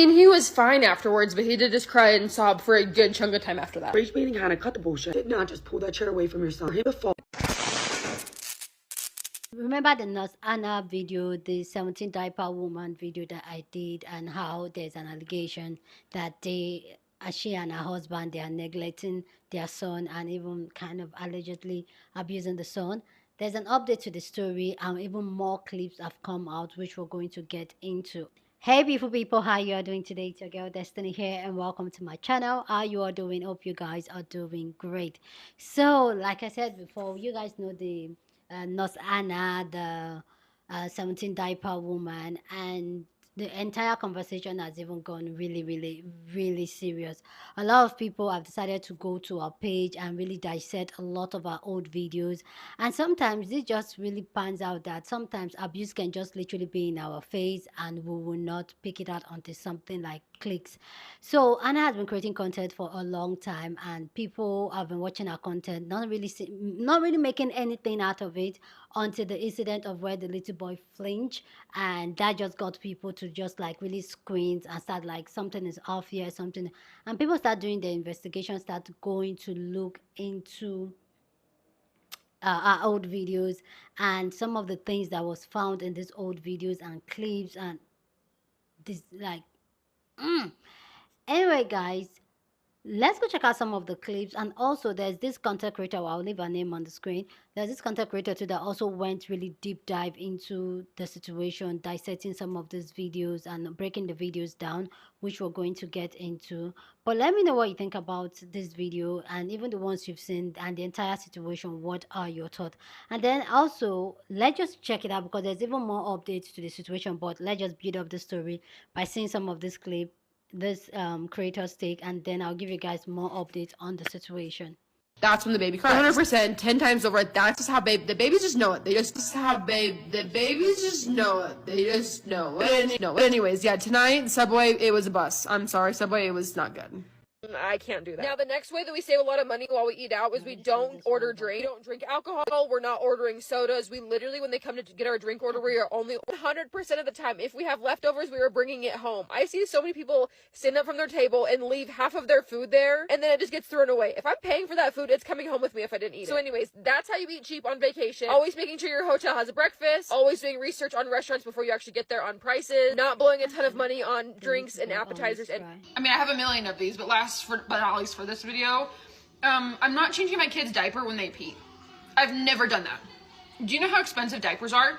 mean, he was fine afterwards, but he did just cry and sob for a good chunk of time after that. Rage baiting kind of cut the bullshit. Did not just pull that chair away from your son. Hit the fall. Remember the nurse Anna video, the 17 diaper woman video that I did, and how there's an allegation that she and her husband, they are neglecting their son and even kind of allegedly abusing the son. There's an update to the story, and even more clips have come out, which we're going to get into. Hey beautiful people, how you are doing today? It's your girl Destiny here, and welcome to my channel. How you are doing? Hope you guys are doing great. So like I said before, you guys know the nurse Anna, the 17 diaper woman, and the entire conversation has even gone really serious. A lot of people have decided to go to our page and really dissect a lot of our old videos, and sometimes it just really pans out that sometimes abuse can just literally be in our face and we will not pick it out until something like clicks. So Anna has been creating content for a long time, and people have been watching her content, not really making anything out of it until the incident of where the little boy flinched, and that just got people to just like really squint and start like something is off here, something, and people start doing the investigation, start going to look into our old videos and some of the things that was found in these old videos and clips and this like anyway guys, let's go check out some of the clips. And also there's this content creator, I'll leave her name on the screen. There's this content creator too that also went really deep dive into the situation, dissecting some of these videos and breaking the videos down, which we're going to get into. But let me know what you think about this video, and even the ones you've seen and the entire situation. What are your thoughts? And then also let's just check it out, because there's even more updates to the situation, but let's just build up the story by seeing some of this clip, this creator's take, and then I'll give you guys more updates on the situation. That's when the baby cries. 100%, 10 times over. That's just how the babies just know it. They just how the babies just know it. They just know it. No. But anyways, yeah, tonight, Subway, it was a bus. I'm sorry, Subway, it was not good. I can't do that. Now, the next way that we save a lot of money while we eat out is we don't order drink. We don't drink alcohol. We're not ordering sodas. We literally, when they come to get our drink order, we are only 100% of the time. If we have leftovers, we are bringing it home. I see so many people stand up from their table and leave half of their food there, and then it just gets thrown away. If I'm paying for that food, it's coming home with me if I didn't eat it. So anyways, that's how you eat cheap on vacation. Always making sure your hotel has a breakfast. Always doing research on restaurants before you actually get there on prices. Not blowing a ton of money on drinks and appetizers. And I mean, I have a million of these, but at least for this video, I'm not changing my kid's diaper when they pee. I've never done that. Do you know how expensive diapers are?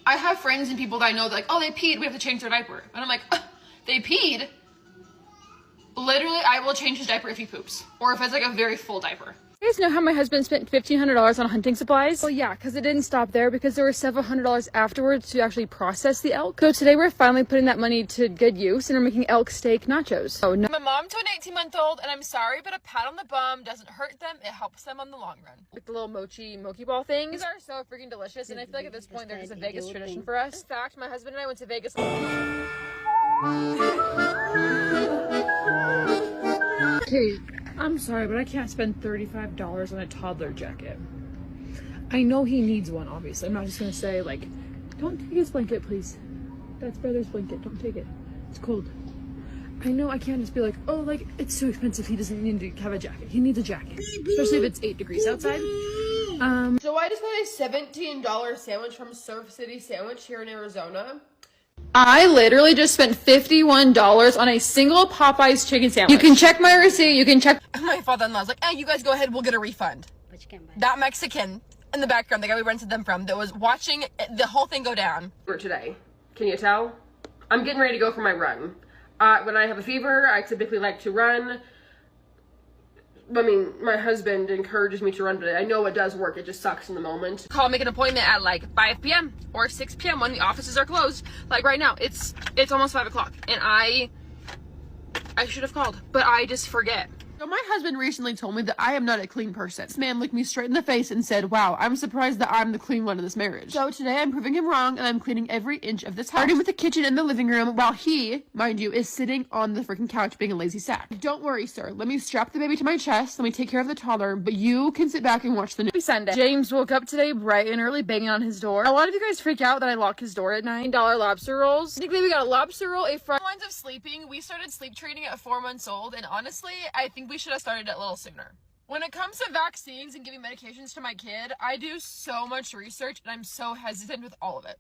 I have friends and people that I know that like, oh, they peed, we have to change their diaper. And I'm like, they peed? Literally, I will change his diaper if he poops, or if it's like a very full diaper. You guys know how my husband spent $1,500 on hunting supplies? Well, yeah, because it didn't stop there, because there were several $100s afterwards to actually process the elk. So today we're finally putting that money to good use, and we're making elk steak nachos. Oh, no. I'm a mom to an 18-month-old, and I'm sorry, but a pat on the bum doesn't hurt them. It helps them on the long run. Like the little mochi ball things. These are so freaking delicious, and I feel like at this point they're just a Vegas tradition for us. In fact, my husband and I went to Vegas. Okay. I'm sorry, but I can't spend $35 on a toddler jacket. I know he needs one, obviously. I'm not just gonna say, like, don't take his blanket, please. That's brother's blanket. Don't take it. It's cold. I know I can't just be like, oh, like, it's too expensive. He doesn't need to have a jacket. He needs a jacket. Especially if it's 8 degrees outside. So I just got a $17 sandwich from Surf City Sandwich here in Arizona. I literally just spent $51 on a single Popeyes chicken sandwich. You can check my receipt. You can check. My father-in-law's like, hey, you guys go ahead, we'll get a refund. But you can't buy that Mexican in the background, the guy we rented them from, that was watching the whole thing go down. For today, can you tell? I'm getting ready to go for my run. When I have a fever, I typically like to run. I mean, my husband encourages me to run, but I know it does work. It just sucks in the moment. Call, make an appointment at like 5 p.m. or 6 p.m. when the offices are closed. Like right now, it's almost 5 o'clock, and I should have called, but I just forget. So my husband recently told me that I am not a clean person. This man looked me straight in the face and said, wow, I'm surprised that I'm the clean one in this marriage. So today I'm proving him wrong and I'm cleaning every inch of this house. Starting with the kitchen and the living room while he, mind you, is sitting on the freaking couch being a lazy sack. Don't worry, sir. Let me strap the baby to my chest. Let me take care of the toddler, but you can sit back and watch the news. Sunday. James woke up today bright and early banging on his door. A lot of you guys freak out that I lock his door at night. $9 lobster rolls. Technically, we got a lobster roll, a fry. Lines of sleeping. We started sleep training at 4 months old, and honestly, I think we should have started it a little sooner. When it comes to vaccines and giving medications to my kid, I do so much research and I'm so hesitant with all of it.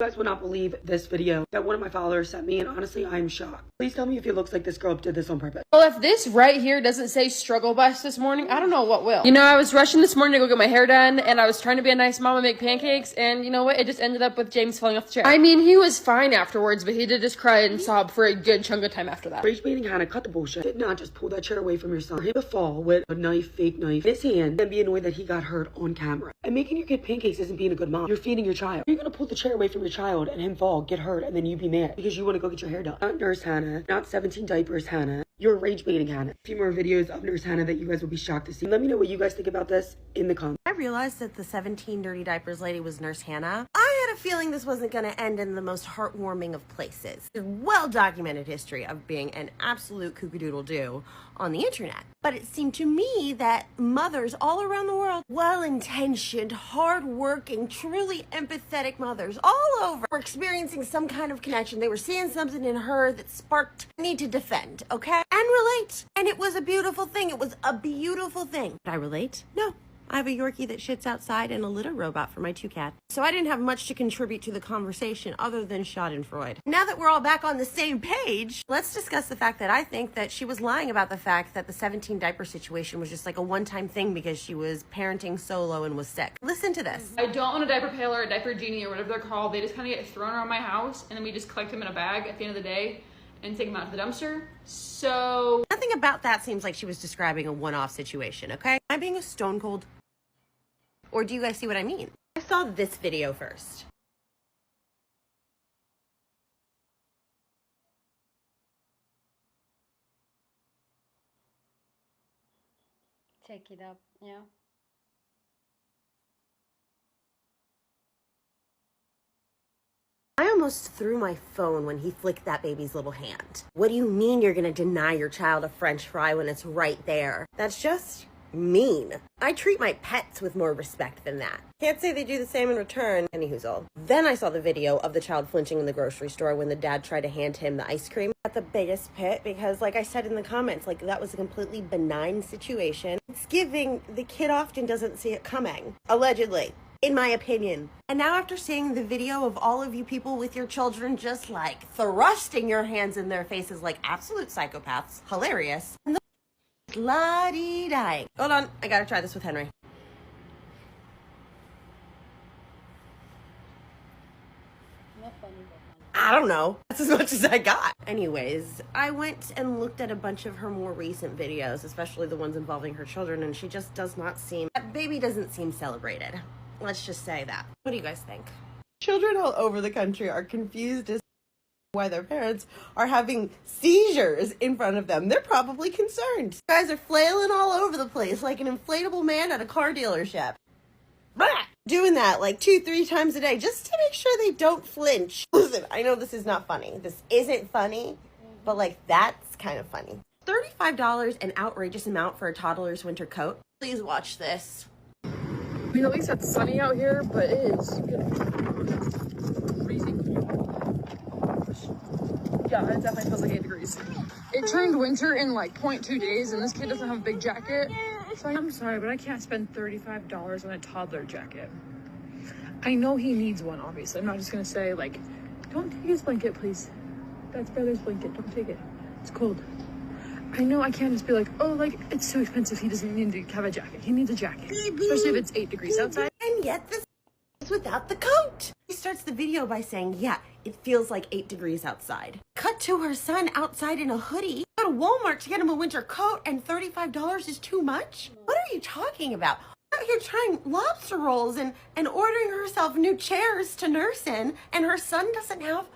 You guys will not believe this video that one of my followers sent me, and honestly, I'm shocked. Please tell me if it looks like this girl did this on purpose. Well, if this right here doesn't say struggle bus this morning, I don't know what will. You know, I was rushing this morning to go get my hair done, and I was trying to be a nice mom and make pancakes, and you know what? It just ended up with James falling off the chair. I mean, he was fine afterwards, but he did just cry and sob for a good chunk of time after that. Rage baiting Hannah, cut the bullshit. Did not just pull that chair away from your son. Hit the fall with a knife, fake knife, in his hand, and be annoyed that he got hurt on camera. And making your kid pancakes isn't being a good mom. You're feeding your child. You're gonna pull the chair away from your child and him fall, get hurt, and then you be mad because you want to go get your hair done. Not Nurse Hannah, not 17 Diapers Hannah. You're rage baiting Hannah. A few more videos of Nurse Hannah that you guys will be shocked to see. Let me know what you guys think about this in the comments. I realized that the 17 Dirty Diapers lady was Nurse Hannah. I had a feeling this wasn't going to end in the most heartwarming of places. There's well-documented history of being an absolute kookadoodle-doo on the internet. But it seemed to me that mothers all around the world, well-intentioned, hard-working, truly empathetic mothers all over were experiencing some kind of connection. They were seeing something in her that sparked a need to defend, okay? And relate. And it was a beautiful thing. It was a beautiful thing. Did I relate? No. I have a Yorkie that shits outside and a litter robot for my 2 cats. So I didn't have much to contribute to the conversation other than schadenfreude. Now that we're all back on the same page, let's discuss the fact that I think that she was lying about the fact that the 17 diaper situation was just like a one-time thing because she was parenting solo and was sick. Listen to this. I don't want a diaper pail or a diaper genie or whatever they're called. They just kind of get thrown around my house and then we just collect them in a bag at the end of the day and take them out to the dumpster. So nothing about that seems like she was describing a one-off situation, okay? I'm being a stone cold. Or do you guys see what I mean? I saw this video first. Take it up, yeah. I almost threw my phone when he flicked that baby's little hand. What do you mean you're gonna deny your child a French fry when it's right there? That's just mean. I treat my pets with more respect than that. Can't say they do the same in return. Anywho's. Then I saw the video of the child flinching in the grocery store when the dad tried to hand him the ice cream at the biggest pit because, like I said in the comments, like that was a completely benign situation. It's giving the kid often doesn't see it coming. Allegedly. In my opinion. And now after seeing the video of all of you people with your children just like thrusting your hands in their faces like absolute psychopaths, hilarious. La-dee-dying. Hold on, I gotta try this with Henry. Not funny, but funny. I don't know. That's as much as I got. Anyways, I went and looked at a bunch of her more recent videos, especially the ones involving her children, and she just does not seem, that baby doesn't seem celebrated. Let's just say that. What do you guys think? Children all over the country are confused as why their parents are having seizures in front of them. They're probably concerned. You guys are flailing all over the place like an inflatable man at a car dealership. Blah! Doing that like 2-3 times a day just to make sure they don't flinch. Listen, I know this is not funny. This isn't funny, but like that's kind of funny. $35, an outrageous amount for a toddler's winter coat. Please watch this. I mean, at least it's sunny out here, but it is freezing cold. Yeah, it definitely feels like 8 degrees. It turned winter in like 0.2 days, and this kid doesn't have a big jacket. So I'm sorry, but I can't spend $35 on a toddler jacket. I know he needs one, obviously. I'm not just gonna say like, don't take his blanket, please. That's brother's blanket, don't take it. It's cold. I know I can't just be like, oh, like, it's so expensive, he doesn't need to have a jacket. He needs a jacket, especially if it's 8 degrees outside. And yet this is without the coat. He starts the video by saying, yeah, it feels like 8 degrees outside. Cut to her son outside in a hoodie. Go to Walmart to get him a winter coat and $35 is too much? What are you talking about? Out here trying lobster rolls and ordering herself new chairs to nurse in, and her son doesn't have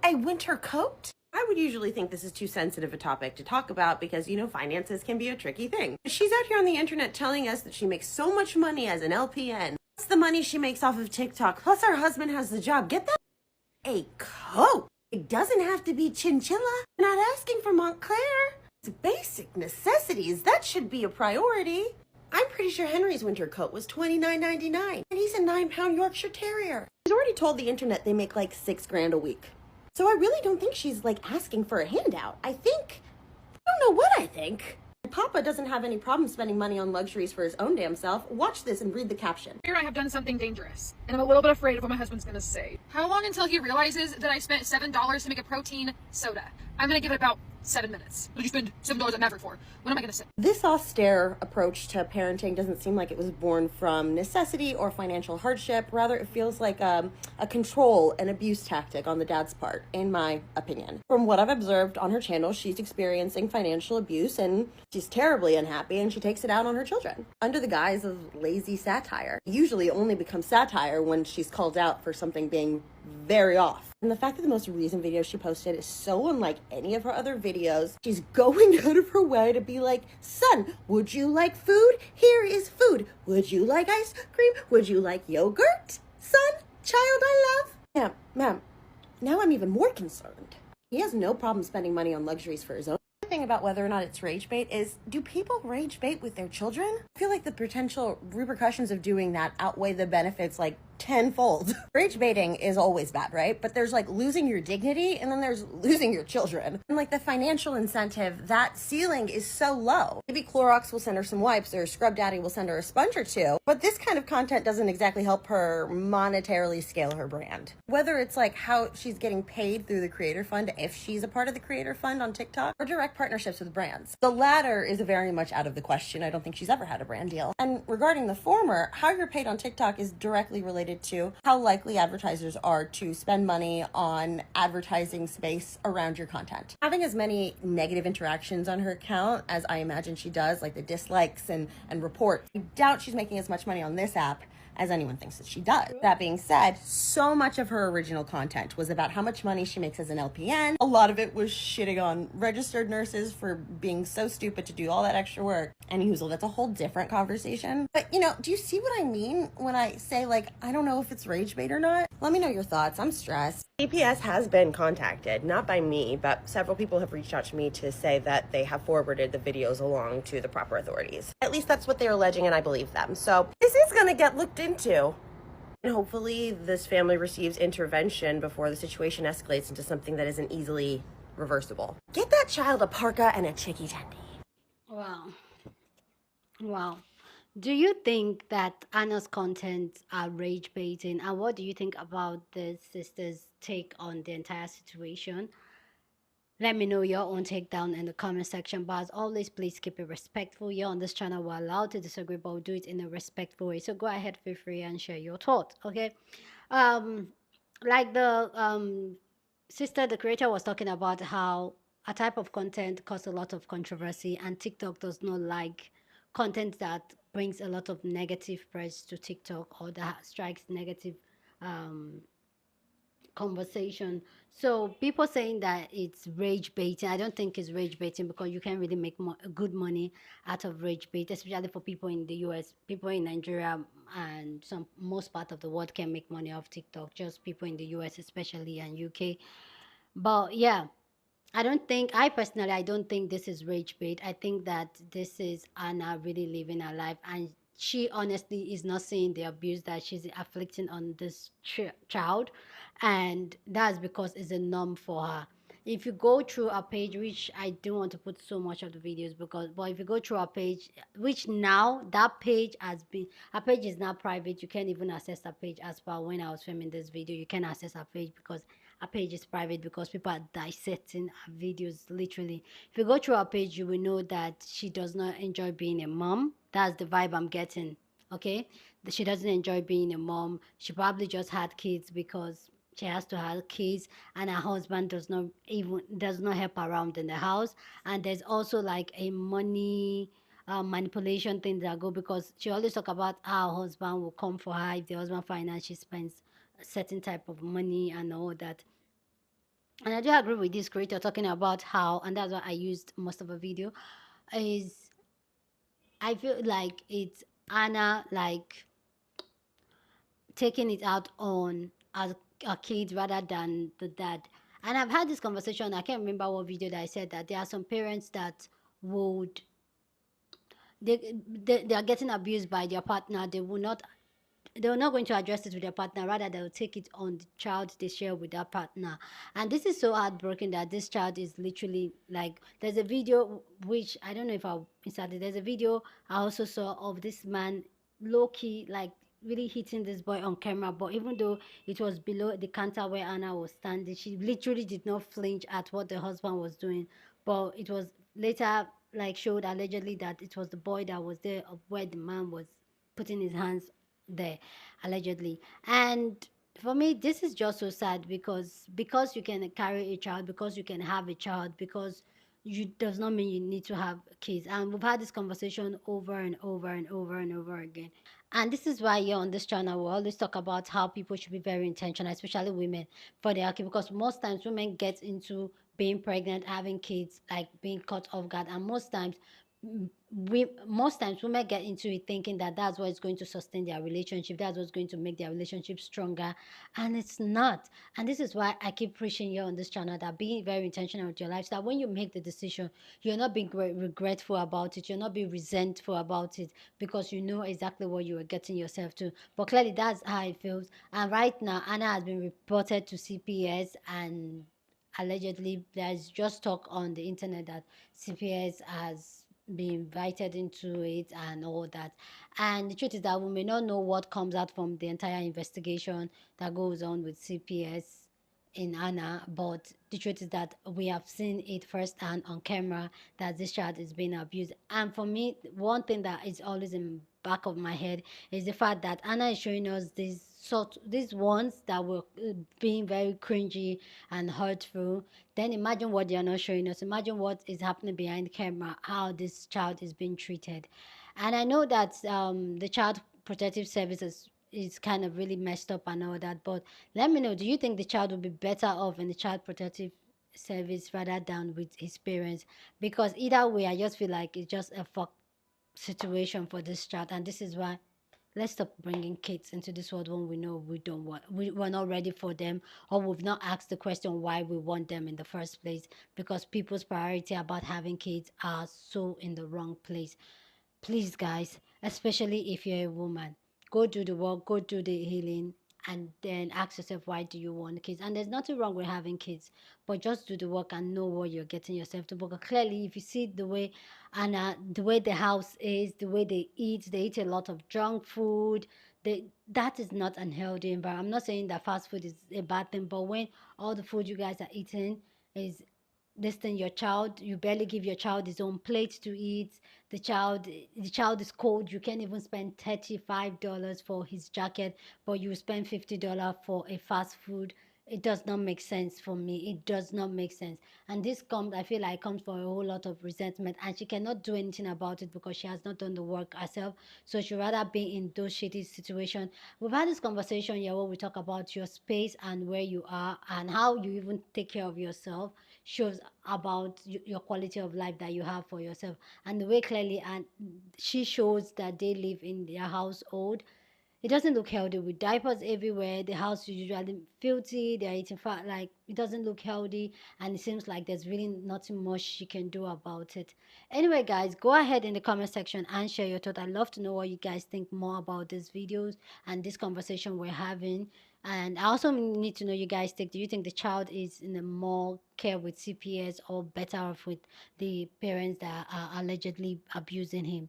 a winter coat? I would usually think this is too sensitive a topic to talk about because, finances can be a tricky thing. She's out here on the internet telling us that she makes so much money as an LPN. That's the money she makes off of TikTok. Plus her husband has the job. Get that a coat. It doesn't have to be chinchilla. We're not asking for Montclair. It's basic necessities. That should be a priority. I'm pretty sure Henry's winter coat was $29.99, and he's a 9-pound Yorkshire Terrier. He's already told the internet they make like $6,000 a week. So I really don't think she's asking for a handout. I don't know what I think. Papa doesn't have any problem spending money on luxuries for his own damn self. Watch this and read the caption. Here I have done something dangerous, and I'm a little bit afraid of what my husband's gonna say. How long until he realizes that I spent $7 to make a protein soda? I'm gonna give it about 7 minutes. What did you spend $7 at Maverick for? What am I gonna say? This austere approach to parenting doesn't seem like it was born from necessity or financial hardship. Rather, it feels like a control and abuse tactic on the dad's part, in my opinion. From what I've observed on her channel, she's experiencing financial abuse and she's terribly unhappy, and she takes it out on her children under the guise of lazy satire. It usually only becomes satire when she's called out for something being very off. And the fact that the most recent video she posted is so unlike any of her other videos, she's going out of her way to be like, son, would you like food? Here is food. Would you like ice cream? Would you like yogurt? Son, child I love. Ma'am, now I'm even more concerned. He has no problem spending money on luxuries for his own. The thing about whether or not it's rage bait is, do people rage bait with their children? I feel like the potential repercussions of doing that outweigh the benefits tenfold. Rage baiting is always bad, right? But there's losing your dignity, and then there's losing your children. And the financial incentive, that ceiling is so low. Maybe Clorox will send her some wipes, or Scrub Daddy will send her a sponge or two, but this kind of content doesn't exactly help her monetarily scale her brand. Whether it's how she's getting paid through the Creator Fund, if she's a part of the Creator Fund on TikTok, or direct partnerships with brands. The latter is very much out of the question. I don't think she's ever had a brand deal. And regarding the former, how you're paid on TikTok is directly related to how likely advertisers are to spend money on advertising space around your content. Having as many negative interactions on her account as I imagine she does, like the dislikes and reports, I doubt she's making as much money on this app as anyone thinks that she does. That being said, so much of her original content was about how much money she makes as an LPN. A lot of it was shitting on registered nurses for being so stupid to do all that extra work. Anywho, that's a whole different conversation. But, do you see what I mean when I say, I don't know if it's rage bait or not? Let me know your thoughts. I'm stressed. DPS has been contacted, not by me, but several people have reached out to me to say that they have forwarded the videos along to the proper authorities. At least that's what they're alleging, and I believe them. So this is going to get looked into. And hopefully this family receives intervention before the situation escalates into something that isn't easily reversible. Get that child a parka and a chicky tendy. Wow. Do you think that Anna's content are rage baiting? And what do you think about the sister's take on the entire situation? Let me know your own take down in the comment section. But as always, please keep it respectful. Here on this channel, we're allowed to disagree, but we'll do it in a respectful way. So go ahead, feel free and share your thoughts, okay? Like the sister, the creator, was talking about how a type of content causes a lot of controversy, and TikTok does not like content that brings a lot of negative press to TikTok or that strikes negative conversation. So people saying that it's rage baiting, I don't think it's rage baiting, because you can really make good money out of rage bait, especially for people in the US. People in Nigeria and most part of the world can make money off TikTok, just people in the US especially, and UK. But yeah, I personally, I don't think this is rage bait. I think that this is Anna really living her life, and she honestly is not seeing the abuse that she's afflicting on this child, and that's because it's a norm for her. If you go through a page, which I don't want to put so much of the videos, but if you go through a page, which now that page is now private, you can't even access a page. As per when I was filming this video, you can access a page because a page is private, because people are dissecting her videos literally. If you go through her page, you will know that she does not enjoy being a mom. That's the vibe I'm getting, okay? She doesn't enjoy being a mom. She probably just had kids because she has to have kids, and her husband does not help around in the house. And there's also a money manipulation thing that go, because she always talk about how her husband will come for her if the husband finds she spends a certain type of money and all that. And I do agree with this creator talking about how, and that's why I used most of the video, is I feel like it's Anna like taking it out on a kid rather than the dad. And I've had this conversation. I can't remember what video that I said that there are some parents that would they are getting abused by their partner. They're not going to address it with their partner, rather they'll take it on the child they share with their partner. And this is so heartbroken that this child is literally like, there's a video which I don't know if I'll insert it. There's a video I also saw of this man low-key like really hitting this boy on camera, but even though it was below the counter where Anna was standing, she literally did not flinch at what the husband was doing. But it was later like showed allegedly that it was the boy that was there where the man was putting his hands there allegedly. And for me this is just so sad because you can carry a child, because you can have a child, because you does not mean you need to have kids. And we've had this conversation over and over and over and over again. And this is why here on this channel we always talk about how people should be very intentional, especially women, for their kids, because most times women get into being pregnant, having kids, like being caught off guard. And most times women get into it thinking that that's what's going to sustain their relationship, that's what's going to make their relationship stronger, and it's not. And this is why I keep preaching here on this channel that being very intentional with your life, so that when you make the decision, you're not being regretful about it, you're not being resentful about it, because you know exactly what you are getting yourself to. But clearly that's how it feels. And right now Anna has been reported to CPS, and allegedly there's just talk on the internet that CPS has been invited into it and all that. And the truth is that we may not know what comes out from the entire investigation that goes on with CPS in Anna, but the truth is that we have seen it firsthand on camera that this child is being abused. And for me, one thing that is always in back of my head is the fact that Anna is showing us these ones that were being very cringy and hurtful. Then imagine what they are not showing us. Imagine what is happening behind the camera, how this child is being treated. And I know that the child protective services is kind of really messed up and all that, but let me know, do you think the child would be better off in the child protective service rather than with his parents? Because either way I just feel like it's just a fuck situation for this child. And this is why let's stop bringing kids into this world when we know we don't want, we're not ready for them, or we've not asked the question why we want them in the first place, because people's priority about having kids are so in the wrong place. Please guys, especially if you're a woman, go do the work, go do the healing, and then ask yourself why do you want kids. And there's nothing wrong with having kids, but just do the work and know what you're getting yourself to. Because clearly if you see the way the way the house is, the way they eat a lot of junk food, that is not unhealthy. But I'm not saying that fast food is a bad thing, but when all the food you guys are eating is this thing, your child, you barely give your child his own plate to eat. The child is cold, you can't even spend $35 for his jacket, but you spend $50 for a fast food. It does not make sense for me. It does not make sense. And this comes, I feel like, comes for a whole lot of resentment, and she cannot do anything about it because she has not done the work herself. So she'd rather be in those shitty situations. We've had this conversation here where we talk about your space and where you are and how you even take care of yourself shows about your quality of life that you have for yourself. And the way clearly and she shows that they live in their household, it doesn't look healthy with diapers everywhere. The house is usually filthy. They're eating fat. Like, it doesn't look healthy. And it seems like there's really nothing much she can do about it. Anyway, guys, go ahead in the comment section and share your thoughts. I'd love to know what you guys think more about these videos and this conversation we're having. And I also need to know you guys think, do you think the child is in a more care with CPS or better off with the parents that are allegedly abusing him?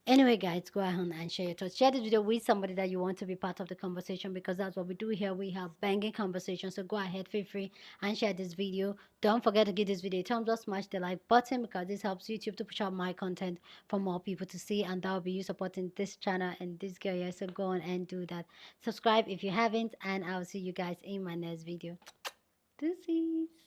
Anyway, guys, go ahead and share your thoughts. Share this video with somebody that you want to be part of the conversation, because that's what we do here. We have banging conversations. So go ahead, feel free and share this video. Don't forget to give this video a thumbs up, smash the like button, because this helps YouTube to push out my content for more people to see, and that will be you supporting this channel and this girl here. So go on and do that. Subscribe if you haven't, and I'll see you guys in my next video. Deuces.